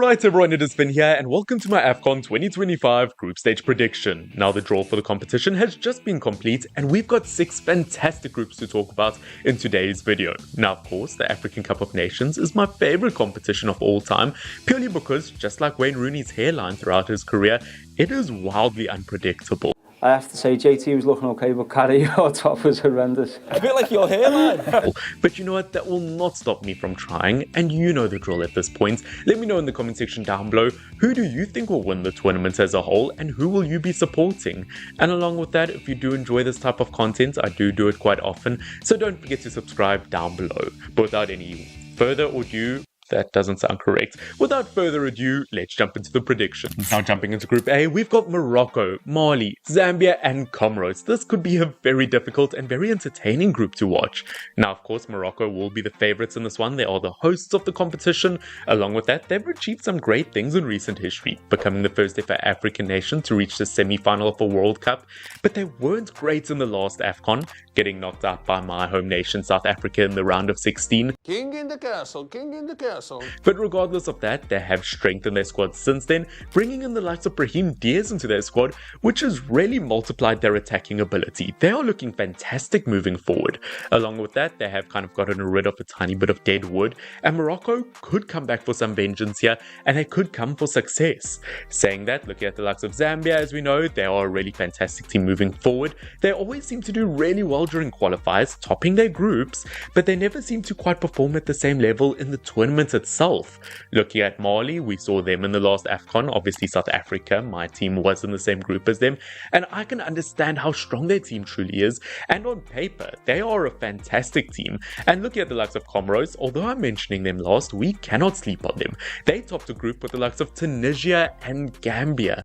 Alright everyone, it has been here and welcome to my Afcon 2025 group stage prediction. Now the draw for the competition has just been complete and we've got 6 fantastic groups to talk about in today's video. Now of course, the African Cup of Nations is my favourite competition of all time, purely because, just like Wayne Rooney's hairline throughout his career, it is wildly unpredictable. I have to say, JT was looking okay, but Carrie, your top was horrendous. A bit like your hairline. But you know what, that will not stop me from trying, and you know the drill at this point. Let me know in the comment section down below, who do you think will win the tournament as a whole, and who will you be supporting? And along with that, if you do enjoy this type of content, I do it quite often, so don't forget to subscribe down below. But without any further ado, that doesn't sound correct. Without further ado, let's jump into the predictions. Now jumping into Group A, we've got Morocco, Mali, Zambia and Comoros. This could be a very difficult and very entertaining group to watch. Now of course, Morocco will be the favourites in this one. They are the hosts of the competition. Along with that, they've achieved some great things in recent history, becoming the first ever African nation to reach the semi-final of a World Cup. But they weren't great in the last Afcon, getting knocked out by my home nation South Africa in the round of 16. King in the castle, king in the castle. But regardless of that, they have strengthened their squad since then, bringing in the likes of Brahim Diaz into their squad, which has really multiplied their attacking ability. They are looking fantastic moving forward. Along with that, they have kind of gotten rid of a tiny bit of dead wood, and Morocco could come back for some vengeance here, and they could come for success. Saying that, looking at the likes of Zambia, as we know, they are a really fantastic team moving forward. They always seem to do really well during qualifiers, topping their groups, but they never seem to quite perform at the same level in the tournament itself. Looking at Mali, we saw them in the last Afcon. Obviously South Africa, my team was in the same group as them, and I can understand how strong their team truly is, and on paper they are a fantastic team. And looking at the likes of Comoros, although I'm mentioning them last, we cannot sleep on them. They topped a group with the likes of Tunisia and Gambia.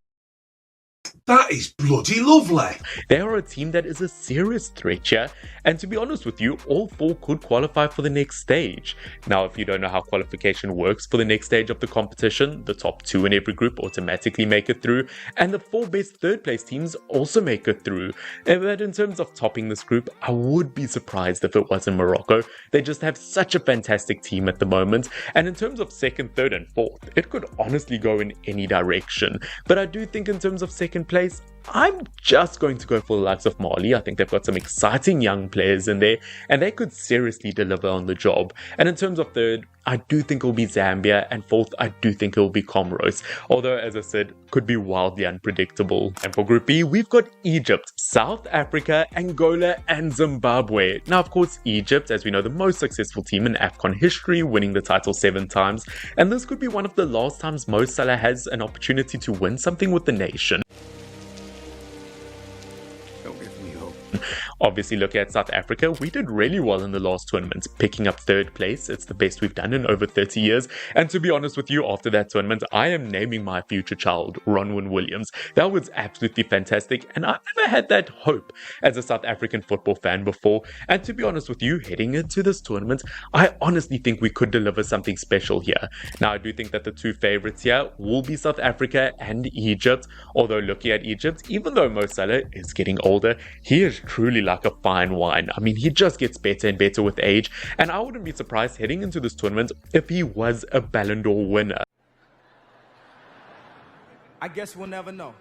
That is bloody lovely. They are a team that is a serious threat here, and to be honest with you, all 4 could qualify for the next stage. Now, if you don't know how qualification works for the next stage of the competition, the top 2 in every group automatically make it through, and the 4 best third place teams also make it through. But in terms of topping this group, I would be surprised if it wasn't Morocco. They just have such a fantastic team at the moment, and in terms of second, third and fourth, it could honestly go in any direction. But I do think in terms of second place, I'm just going to go for the likes of Mali. I think they've got some exciting young players in there, and they could seriously deliver on the job. And in terms of third, I do think it will be Zambia, and fourth, I do think it will be Comoros, although as I said, could be wildly unpredictable. And for Group B, we've got Egypt, South Africa, Angola and Zimbabwe. Now of course, Egypt, as we know, the most successful team in Afcon history, winning the title 7 times, and this could be one of the last times Mo Salah has an opportunity to win something with the nation. Obviously, looking at South Africa, we did really well in the last tournament, picking up 3rd place. It's the best we've done in over 30 years. And to be honest with you, after that tournament, I am naming my future child Ronwen Williams. That was absolutely fantastic, and I've never had that hope as a South African football fan before. And to be honest with you, heading into this tournament, I honestly think we could deliver something special here. Now, I do think that the 2 favorites here will be South Africa and Egypt. Although looking at Egypt, even though Mo Salah is getting older, he is truly like a fine wine. I mean, he just gets better and better with age, and I wouldn't be surprised heading into this tournament if he was a Ballon d'Or winner. I guess we'll never know.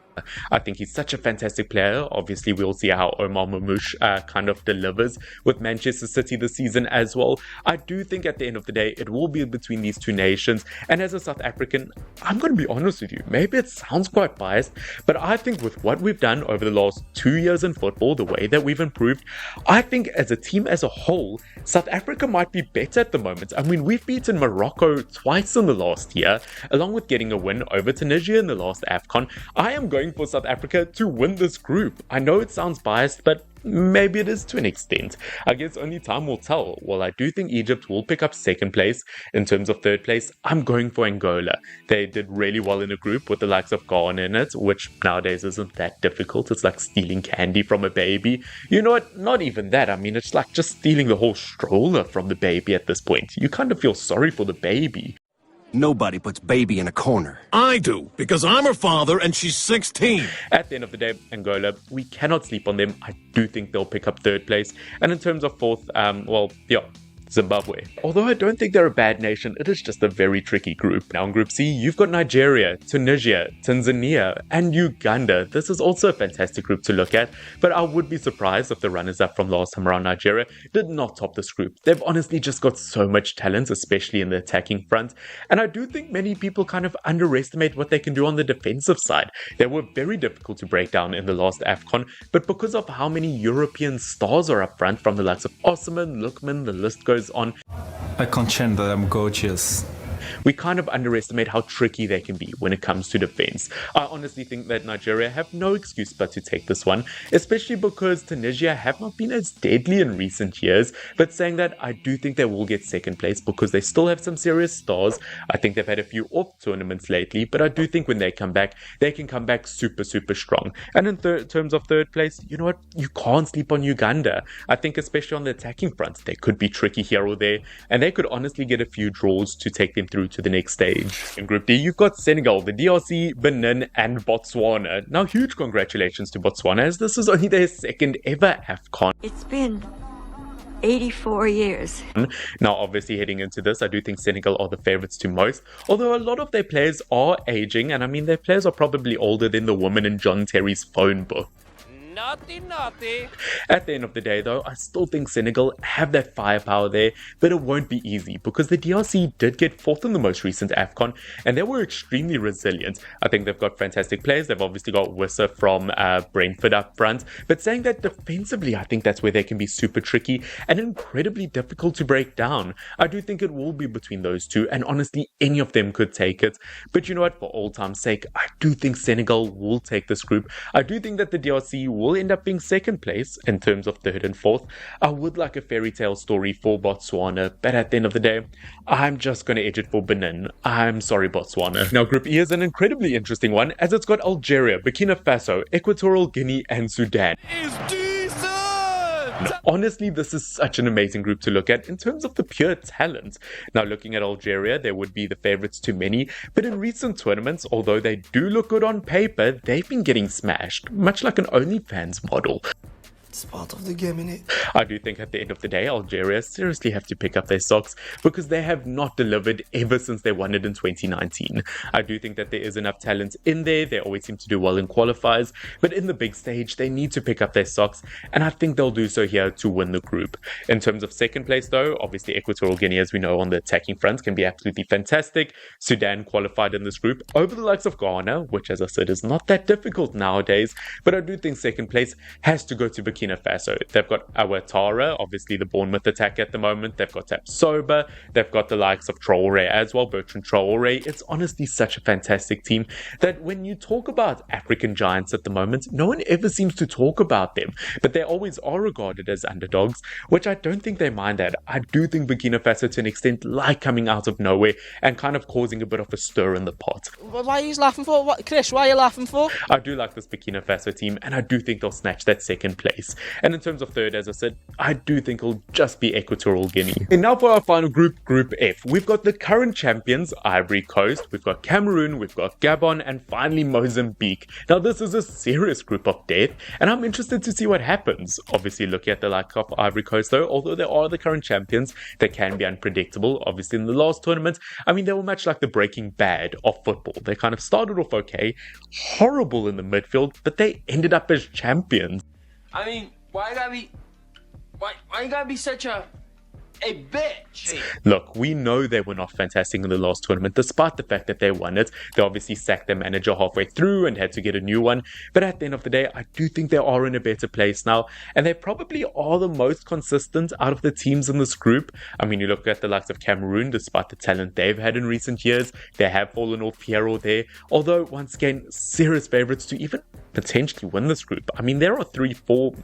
I think he's such a fantastic player. Obviously, we'll see how Omar Mamouche kind of delivers with Manchester City this season as well. I do think at the end of the day, it will be between these 2 nations. And as a South African, I'm going to be honest with you. Maybe it sounds quite biased, but I think with what we've done over the last 2 years in football, the way that we've improved, I think as a team as a whole, South Africa might be better at the moment. I mean, we've beaten Morocco twice in the last year, along with getting a win over Tunisia in the last Afcon. I am going for South Africa to win this group. I know it sounds biased, but maybe it is to an extent. I guess only time will tell. While I do think Egypt will pick up 2nd place, in terms of 3rd place, I'm going for Angola. They did really well in a group with the likes of Ghana in it, which nowadays isn't that difficult. It's like stealing candy from a baby. You know what? Not even that. I mean, it's like just stealing the whole stroller from the baby at this point. You kind of feel sorry for the baby. Nobody puts baby in a corner. I do, because I'm her father and she's 16. At the end of the day, Angola, we cannot sleep on them. I do think they'll pick up 3rd place. And in terms of 4th, Zimbabwe. Although I don't think they're a bad nation, it is just a very tricky group. Now in Group C, you've got Nigeria, Tunisia, Tanzania, and Uganda. This is also a fantastic group to look at, but I would be surprised if the runners-up from last time around, Nigeria, did not top this group. They've honestly just got so much talent, especially in the attacking front, and I do think many people kind of underestimate what they can do on the defensive side. They were very difficult to break down in the last Afcon, but because of how many European stars are up front, from the likes of Osimhen, Lookman, the list goes on, I contend that I'm gorgeous. we kind of underestimate how tricky they can be when it comes to defense. I honestly think that Nigeria have no excuse but to take this one, especially because Tunisia have not been as deadly in recent years. But saying that, I do think they will get second place because they still have some serious stars. I think they've had a few off tournaments lately, but I do think when they come back, they can come back super strong. And in terms of third place, you know what? You can't sleep on Uganda. I think especially on the attacking front, they could be tricky here or there, and they could honestly get a few draws to take them through to the next stage. In Group D, you've got Senegal, the DRC, Benin, and Botswana. Now, huge congratulations to Botswana, as this is only their second ever Afcon. It's been 84 years. Now, obviously, heading into this, I do think Senegal are the favourites to most, although a lot of their players are aging, and I mean, their players are probably older than the woman in John Terry's phone book. Naughty. At the end of the day, though, I still think Senegal have that firepower there, but it won't be easy because the DRC did get fourth in the most recent Afcon, and they were extremely resilient. I think they've got fantastic players. They've obviously got Wissa from Brentford up front, but saying that defensively, I think that's where they can be super tricky and incredibly difficult to break down. I do think it will be between those two, and honestly, any of them could take it. But you know what? For all time's sake, I do think Senegal will take this group. I do think that the DRC will end up being second place in terms of third and fourth. I would like a fairy tale story for Botswana, but at the end of the day, I'm just going to edge it for Benin. I'm sorry, Botswana. Now, Group E is an incredibly interesting one, as it's got Algeria, Burkina Faso, Equatorial Guinea, and Sudan. Now, honestly, this is such an amazing group to look at in terms of the pure talent. Now, looking at Algeria, they would be the favourites to many, but in recent tournaments, although they do look good on paper, they've been getting smashed, much like an OnlyFans model. It's part of the game, innit? I do think at the end of the day, Algeria seriously have to pick up their socks because they have not delivered ever since they won it in 2019. I do think that there is enough talent in there. They always seem to do well in qualifiers, but in the big stage, they need to pick up their socks, and I think they'll do so here to win the group. In terms of second place, though, obviously Equatorial Guinea, as we know, on the attacking front can be absolutely fantastic. Sudan qualified in this group over the likes of Ghana, which, as I said, is not that difficult nowadays, but I do think second place has to go to Burkina Faso. They've got Ouattara, obviously the Bournemouth attack at the moment. They've got Tapsoba. They've got the likes of Traoré as well, Bertrand Traoré. It's honestly such a fantastic team that when you talk about African giants at the moment, no one ever seems to talk about them, but they always are regarded as underdogs, which I don't think they mind that. I do think Burkina Faso, to an extent, like coming out of nowhere and kind of causing a bit of a stir in the pot. Why are you laughing for? What, Chris, why are you laughing for? I do like this Burkina Faso team, and I do think they'll snatch that second place. And in terms of third, as I said, I do think it'll just be Equatorial Guinea. And now for our final group, Group F. We've got the current champions, Ivory Coast, we've got Cameroon, we've got Gabon, and finally Mozambique. Now this is a serious group of death, and I'm interested to see what happens. Obviously, looking at the like of Ivory Coast, though, although they are the current champions, they can be unpredictable. Obviously, in the last tournament, I mean, they were much like the Breaking Bad of football. They kind of started off okay, horrible in the midfield, but they ended up as champions. I mean, why you gotta be such a bitch? Look, we know they were not fantastic in the last tournament, despite the fact that they won it. They obviously sacked their manager halfway through and had to get a new one. But at the end of the day, I do think they are in a better place now, and they probably are the most consistent out of the teams in this group. I mean, you look at the likes of Cameroon, despite the talent they've had in recent years, they have fallen off here or there. Although, once again, serious favourites to even potentially win this group. I mean, there are 3-4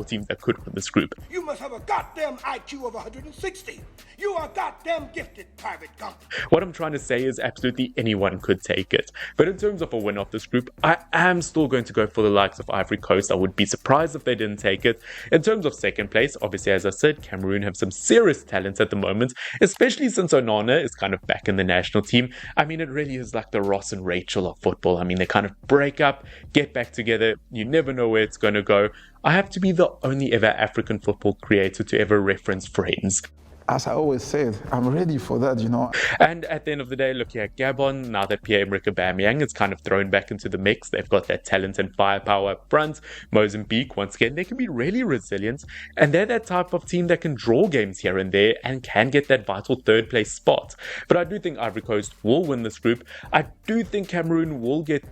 teams that could win this group. You must have a goddamn IQ of 160. You are goddamn gifted, Private Gump. What I'm trying to say is absolutely anyone could take it. But in terms of a win of this group, I am still going to go for the likes of Ivory Coast. I would be surprised if they didn't take it. In terms of second place, obviously, as I said, Cameroon have some serious talent at the moment, especially since Onana is kind of back in the national team. I mean, it really is like the Ross and Rachel of football. I mean, they kind of break up, get back together. You never know where it's going to go. I have to be the only ever African football creator to ever reference Friends. As I always said, I'm ready for that, you know. And at the end of the day, looking at Gabon, now that Pierre-Emerick Aubameyang is kind of thrown back into the mix, they've got that talent and firepower up front. Mozambique, once again, they can be really resilient, and they're that type of team that can draw games here and there and can get that vital third place spot. But I do think Ivory Coast will win this group. I do think Cameroon will get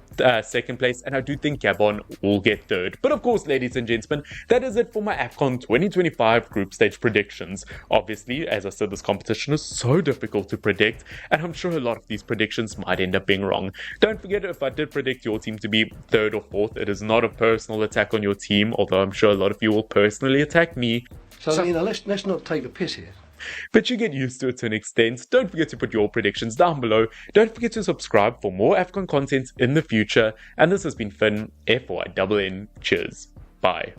second place, and I do think Gabon will get third. But of course, ladies and gentlemen, that is it for my Afcon 2025 group stage predictions. Obviously, as I said, this competition is so difficult to predict, and I'm sure a lot of these predictions might end up being wrong. Don't forget, if I did predict your team to be third or fourth, it is not a personal attack on your team, although I'm sure a lot of you will personally attack me. So you know, let's not take the piss here. But you get used to it to an extent. Don't forget to put your predictions down below. Don't forget to subscribe for more Afcon content in the future. And this has been Finn, FYNN. Cheers. Bye.